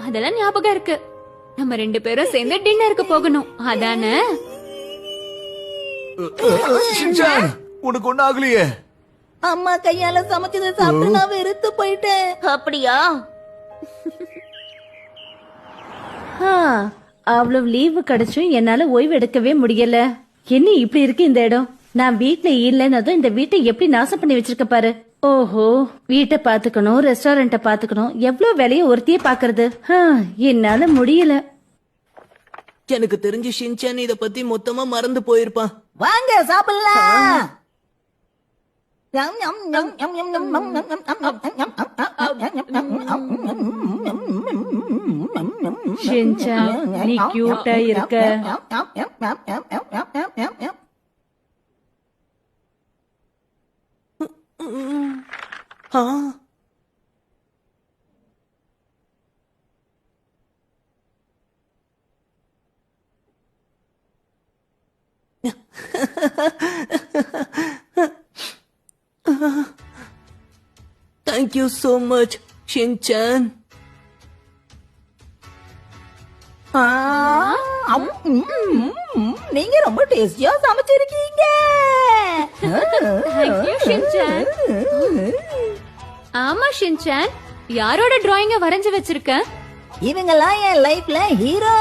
அதெல்லாம் ஞாபகம் இருக்கு. நம்ம 2 பேரும் சேர்ந்து டின்னருக்கு போகணும், அதானே? ஷின்சான், உனக்கு ஒண்ணு ஆகலையே? அம்மா கையால சமைச்சதை சாப்பிட்டு நான் வெறுத்து போயிட்டேன். அப்படியா? அவ்வளவு லீவு கிடைச்சும் என்னால ஓய்வு எடுக்கவே முடியல. என்ன இப்படி இருக்கு இந்த இடம்? நான் வீட்டுல இல்லைன்னதும் இந்த வீட்டை எப்படி நாசம் பண்ணி வச்சிருக்க பாரு. ஓஹோ, வீட்டை பாத்துக்கணும், ரெஸ்டாரண்ட பாத்துக்கணும், எவ்வளவு வேலையை ஒருத்தியே பாக்குறது. என்னால முடியல. எனக்கு தெரிஞ்சு ஷின்சான் இத பத்தி மொத்தமா மறந்து போயிருப்பான். வாங்க சாப்பிடலாம். ஷின்சான், நீ கியூட்டா இருக்க. ஆ, Thank you so much, Shin-chan. நீங்க ரொம்ப டேஸ்டியா சமைச்சிருக்கீங்க. Thank you, Shinchan. ஆமா ஷின்சான், யாரோட டிராயிங்க வரைஞ்சு வச்சிருக்க? இவங்கெல்லாம் என் லைஃப்ல ஹீரோ.